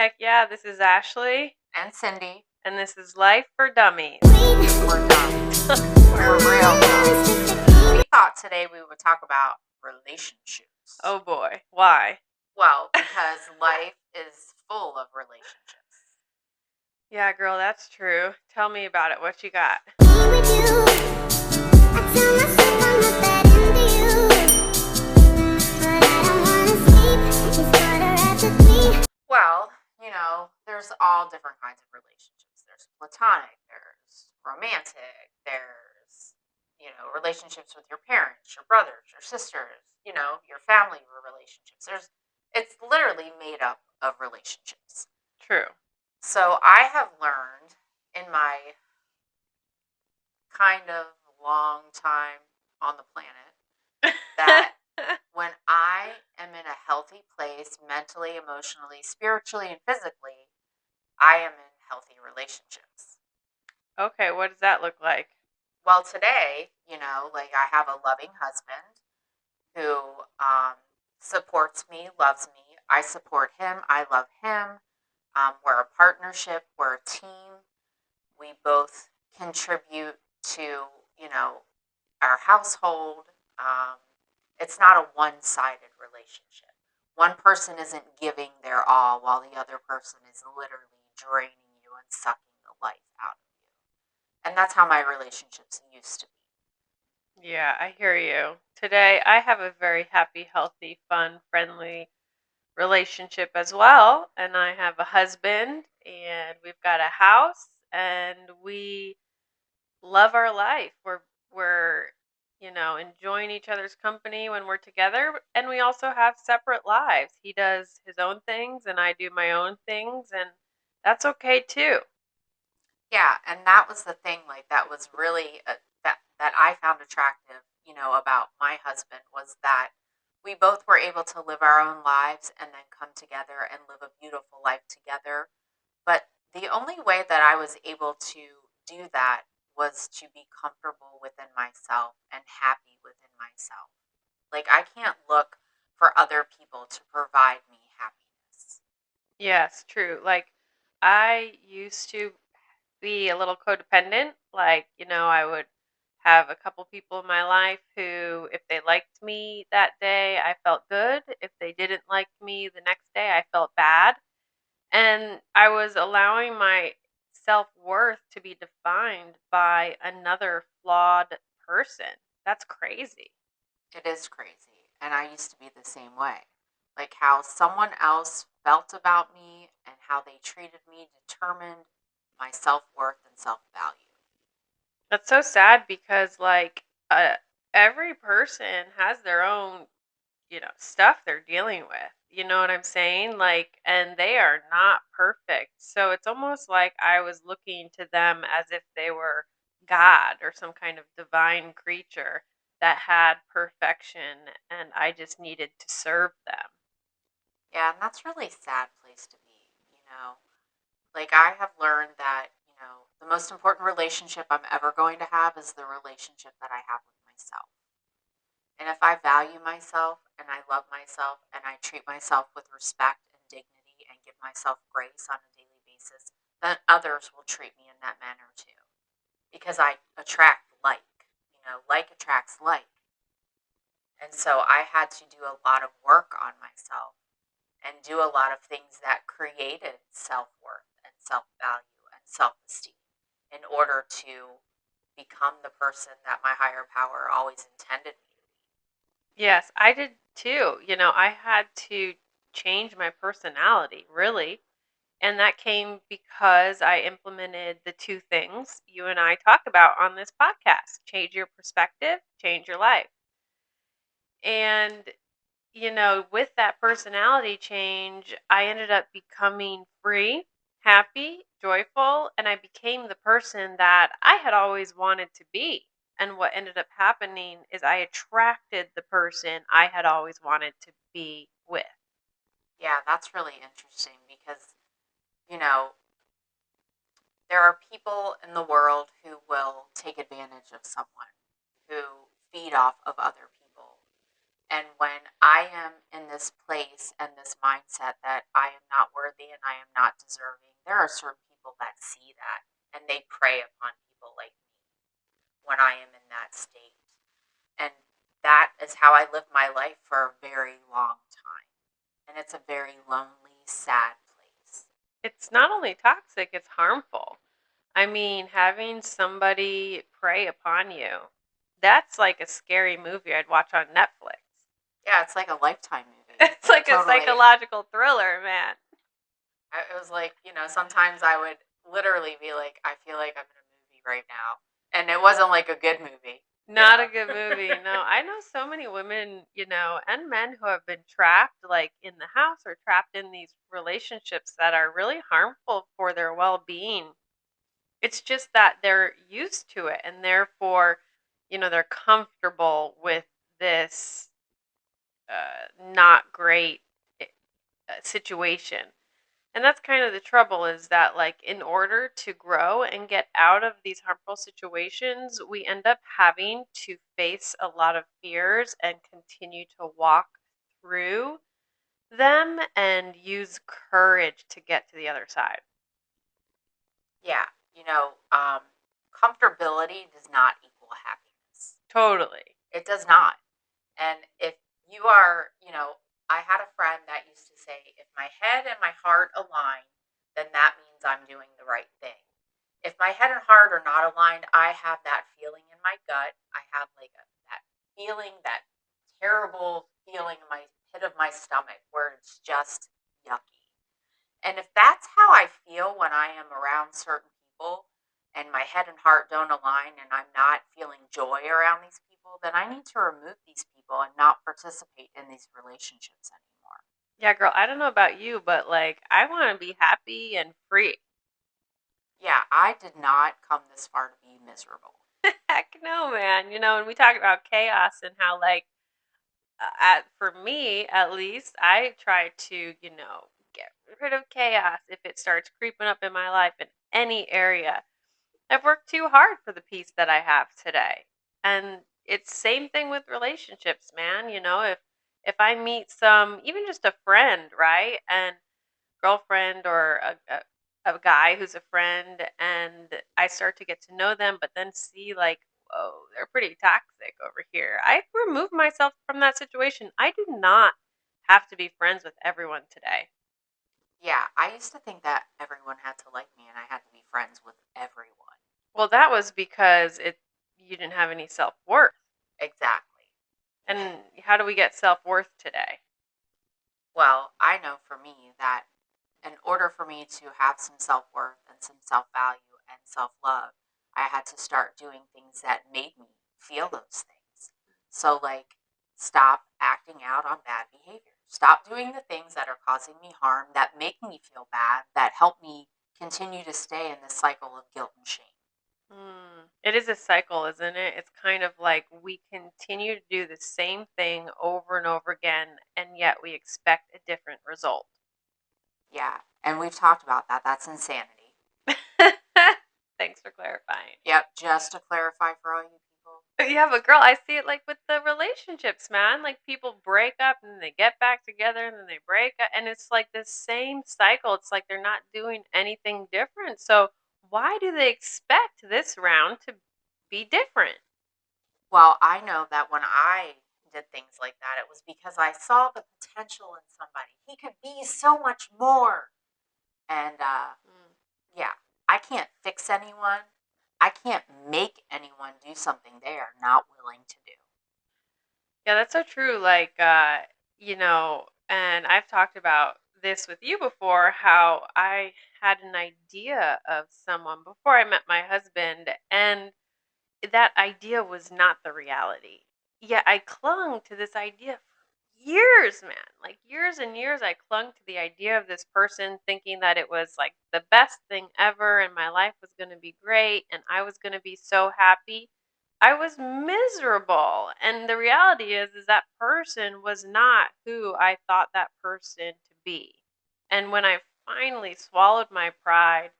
Heck yeah, this is Ashley, And Cindy. and this is Life for Dummies. We're done. We're real done. We thought today we would talk about relationships. Oh boy, why? Well, because life is full of relationships. Yeah, girl, that's true. Tell me about it. What you got? Well, there's all different kinds of relationships. There's platonic, there's romantic, there's, relationships with your parents, your brothers, your sisters, your family relationships. It's literally made up of relationships. True. So I have learned in my kind of long time on the planet that when I am in a healthy place, mentally, emotionally, spiritually, and physically, I am in healthy relationships. Okay, what does that look like? Well, today, I have a loving husband who supports me, loves me. I support him. I love him. We're a partnership. We're a team. We both contribute to, our household. It's not a one-sided relationship. One person isn't giving their all while the other person is literally draining you and sucking the life out of you. And that's how my relationships used to be. Yeah, I hear you. Today, I have a very happy, healthy, fun, friendly relationship as well. And I have a husband, and we've got a house, and we love our life. We're enjoying each other's company when we're together, and we also have separate lives. He does his own things and I do my own things, and that's okay too. Yeah, and that was the thing. That was really that I found attractive. About my husband was that we both were able to live our own lives and then come together and live a beautiful life together. But the only way that I was able to do that was to be comfortable within myself and happy within myself. I can't look for other people to provide me happiness. Yes, true. Like, I used to be a little codependent. I would have a couple people in my life who, if they liked me that day, I felt good. If they didn't like me the next day, I felt bad. And I was allowing my self-worth to be defined by another flawed person. That's crazy. It is crazy. And I used to be the same way. How someone else felt about me and how they treated me determined my self worth and self value. That's so sad because, every person has their own, stuff they're dealing with. You know what I'm saying? And they are not perfect. So it's almost like I was looking to them as if they were God or some kind of divine creature that had perfection, and I just needed to serve them. Yeah, and that's really a sad place to be. I have learned that, the most important relationship I'm ever going to have is the relationship that I have with myself. And if I value myself and I love myself and I treat myself with respect and dignity and give myself grace on a daily basis, then others will treat me in that manner too. Because I attract like. Like attracts like. And so I had to do a lot of work on myself and do a lot of things that created self worth and self value and self esteem in order to become the person that my higher power always intended me to be. Yes, I did too. I had to change my personality, really. And that came because I implemented the two things you and I talk about on this podcast: change your perspective, change your life. And, with that personality change, I ended up becoming free, happy, joyful, and I became the person that I had always wanted to be. And what ended up happening is I attracted the person I had always wanted to be with. Yeah, that's really interesting because, you know, there are people in the world who will take advantage of someone, who feed off of other people. And when I am in this place and this mindset that I am not worthy and I am not deserving, there are certain people that see that and they prey upon people like me when I am in that state. And that is how I lived my life for a very long time. And it's a very lonely, sad place. It's not only toxic, it's harmful. I mean, having somebody prey upon you, that's like a scary movie I'd watch on Netflix. Yeah, it's like a Lifetime movie. It's like a Totally. psychological thriller, man. It was like, sometimes I would literally be like, I feel like I'm in a movie right now. And it wasn't like a good movie. Not a good movie. No, I know so many women, and men who have been trapped like in the house or trapped in these relationships that are really harmful for their well-being. It's just that they're used to it and therefore, they're comfortable with this not great situation. And that's kind of the trouble is that, like, in order to grow and get out of these harmful situations, we end up having to face a lot of fears and continue to walk through them and use courage to get to the other side. Yeah. Comfortability does not equal happiness. Totally. It does not. And if you are, I had a friend that used to say, if my head and my heart align, then that means I'm doing the right thing. If my head and heart are not aligned, I have that feeling in my gut. I have like that feeling, that terrible feeling in my pit of my stomach where it's just yucky. And if that's how I feel when I am around certain people and my head and heart don't align and I'm not feeling joy around these people, then I need to remove these people and not participate in these relationships anymore. Yeah, girl, I don't know about you, but like, I want to be happy and free. Yeah, I did not come this far to be miserable. Heck no, man. And we talk about chaos and how, like, for me at least, I try to, get rid of chaos if it starts creeping up in my life in any area. I've worked too hard for the peace that I have today. And it's same thing with relationships, man. If I meet some, even just a friend, right? And girlfriend or a guy who's a friend, and I start to get to know them, but then see like, whoa, they're pretty toxic over here. I remove myself from that situation. I do not have to be friends with everyone today. Yeah, I used to think that everyone had to like me and I had to be friends with everyone. Well, that was because you didn't have any self worth. Exactly. And how do we get self worth today? Well, I know for me that in order for me to have some self worth and some self value and self love, I had to start doing things that made me feel those things. So, like, stop acting out on bad behavior. Stop doing the things that are causing me harm, that make me feel bad, that help me continue to stay in this cycle of guilt and shame. It is a cycle, isn't it? It's kind of like we continue to do the same thing over and over again, and yet we expect a different result. Yeah. And we've talked about that. That's insanity. Thanks for clarifying. Yep. Just to clarify for all you people. Yeah, but girl, I see it like with the relationships, man. Like people break up and then they get back together and then they break up, and it's like the same cycle. It's like they're not doing anything different. So why do they expect this round to be different? Well, I know that when I did things like that, it was because I saw the potential in somebody. He could be so much more. And Mm. yeah, I can't fix anyone. I can't make anyone do something they are not willing to do. Yeah, that's so true. Like, and I've talked about this with you before, how I had an idea of someone before I met my husband, and that idea was not the reality. Yet I clung to this idea for years, man. Like years and years, I clung to the idea of this person, thinking that it was like the best thing ever and my life was going to be great and I was going to be so happy. I was miserable. And the reality is that person was not who I thought that person to be. And when I finally swallowed my pride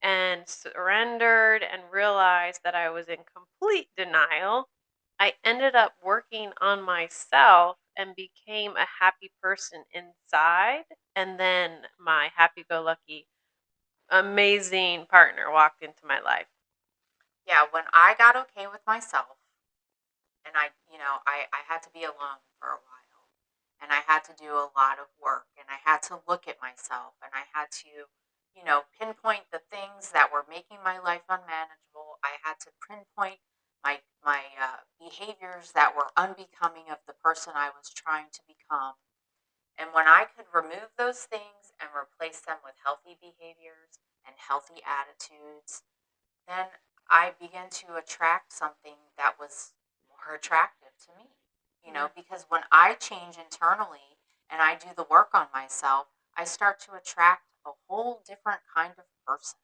and surrendered and realized that I was in complete denial, I ended up working on myself and became a happy person inside. And then my happy go lucky, amazing partner walked into my life. Yeah, when I got okay with myself, and I had to be alone for a while, and I had to do a lot of work, and I had to look at myself, and I had to, pinpoint the things that were making my life unmanageable. I had to pinpoint my behaviors that were unbecoming of the person I was trying to become. And when I could remove those things and replace them with healthy behaviors and healthy attitudes, then I began to attract something that was more attractive to me. Mm. Because when I change internally and I do the work on myself, I start to attract a whole different kind of person.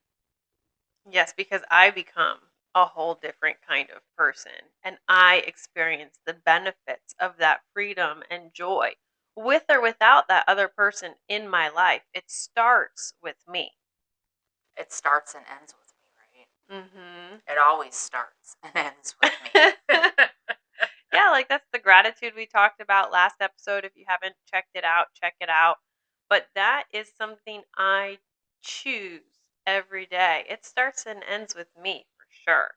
Yes, because I become a whole different kind of person and I experience the benefits of that freedom and joy with or without that other person in my life. It starts with me. It starts and ends with me, right? Mhm. It always starts and ends with me. Yeah, like that's the gratitude we talked about last episode. If you haven't checked it out, check it out. But that is something I choose every day. It starts and ends with me for sure.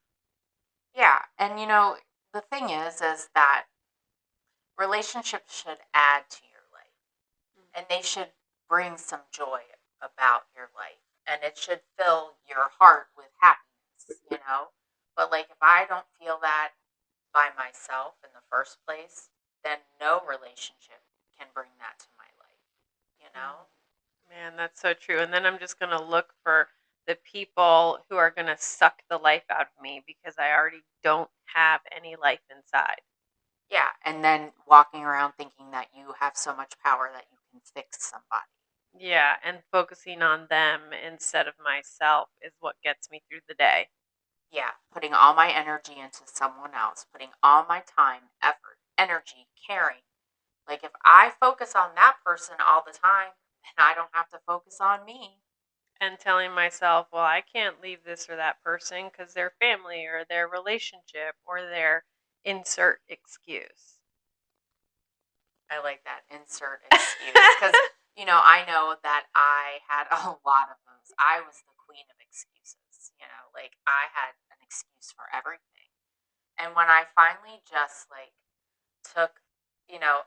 Yeah, and the thing is that relationships should add to your life, and they should bring some joy about your life, and it should fill your heart with happiness. But like if I don't feel that by myself in the first place, then no relationship can bring that to my life. Man, that's so true. And then I'm just going to look for the people who are going to suck the life out of me because I already don't have any life inside. Yeah, and then walking around thinking that you have so much power that you can fix somebody. Yeah, and focusing on them instead of myself is what gets me through the day. Yeah, putting all my energy into someone else, putting all my time, effort, energy, caring. Like if I focus on that person all the time, then I don't have to focus on me. And telling myself, well, I can't leave this or that person because their family or their relationship or their insert excuse. I like that insert excuse because, I know that I had a lot of those. I was the queen of excuses, like I had an excuse for everything. And when I finally just like took, you know,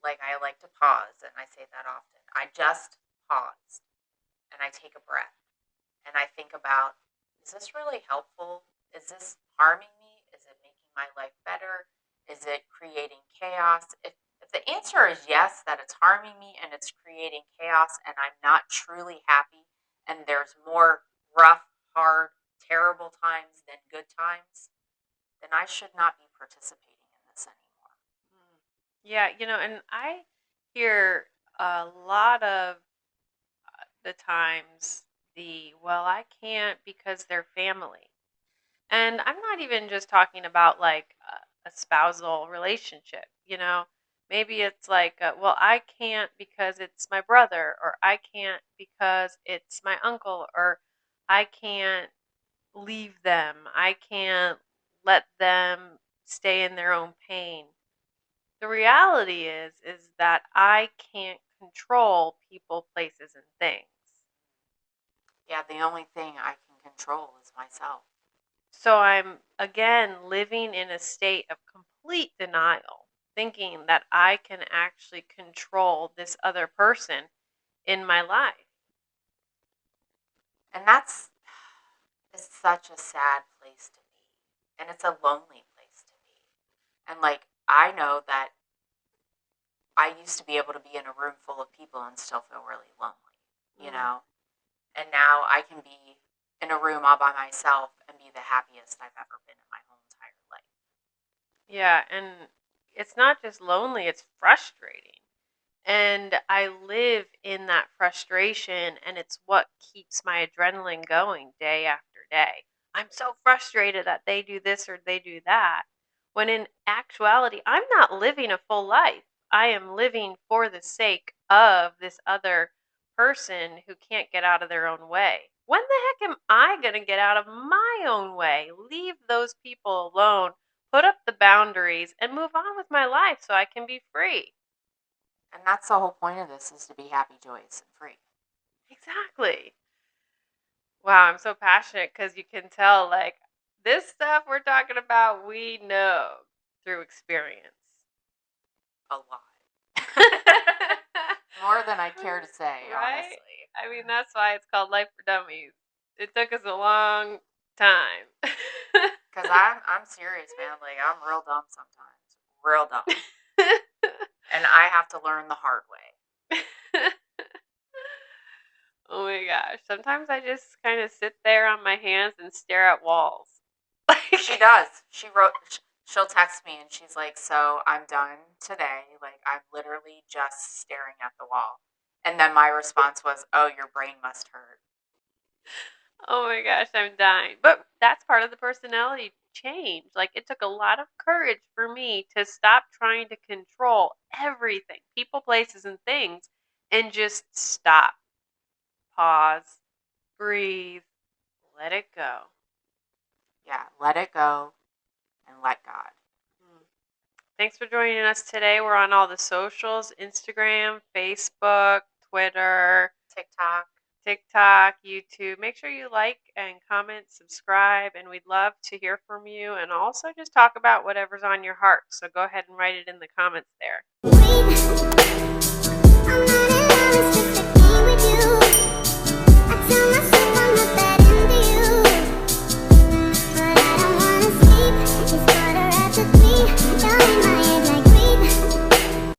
like I like to pause, and I say that often, I just paused and I take a breath and I think about, is this really helpful? Is this harming me? Is it making my life better? Is it creating chaos? If the answer is yes, that it's harming me and it's creating chaos and I'm not truly happy and there's more rough, hard, terrible times than good times, then I should not be participating in this anymore. Mm. Yeah, and I hear a lot of the times well, I can't because they're family. And I'm not even just talking about like a spousal relationship, Maybe it's like, well, I can't because it's my brother, or I can't because it's my uncle, or I can't leave them. I can't let them stay in their own pain. The reality is that I can't control people, places, and things. Yeah, the only thing I can control is myself. So I'm again living in a state of complete denial, thinking that I can actually control this other person in my life. And that's is such a sad place to be. And it's a lonely place to be. And like I know that I used to be able to be in a room full of people and still feel really lonely, you Mm. know? And now I can be in a room all by myself and be the happiest I've ever been in my whole entire life. Yeah, and it's not just lonely, it's frustrating. And I live in that frustration, and it's what keeps my adrenaline going day after day. I'm so frustrated that they do this or they do that. When in actuality, I'm not living a full life. I am living for the sake of this other person who can't get out of their own way. When the heck am I going to get out of my own way? Leave those people alone put up the boundaries, and move on with my life so I can be free. And that's the whole point of this, is to be happy, joyous, and free. Exactly. Wow, I'm so passionate because you can tell, like, this stuff we're talking about, we know through experience. A lot. More than I care to say, Right? honestly. I mean, that's why it's called Life for Dummies. It took us a long time. Because I'm serious, man. Like, I'm real dumb sometimes. Real dumb. And I have to learn the hard way. Oh my gosh. Sometimes I just kind of sit there on my hands and stare at walls. She does. She'll text me and she's like, so I'm done today. Like, I'm literally just staring at the wall. And then my response was, oh, your brain must hurt. Oh my gosh, I'm dying. But that's part of the personality change. Like, it took a lot of courage for me to stop trying to control everything, people, places, and things, and just stop, pause, breathe, let it go. Yeah, let it go and let God. Thanks for joining us today. We're on all the socials: Instagram, Facebook, Twitter, TikTok, YouTube. Make sure you like and comment, subscribe, and we'd love to hear from you, and also just talk about whatever's on your heart. So go ahead and write it in the comments there.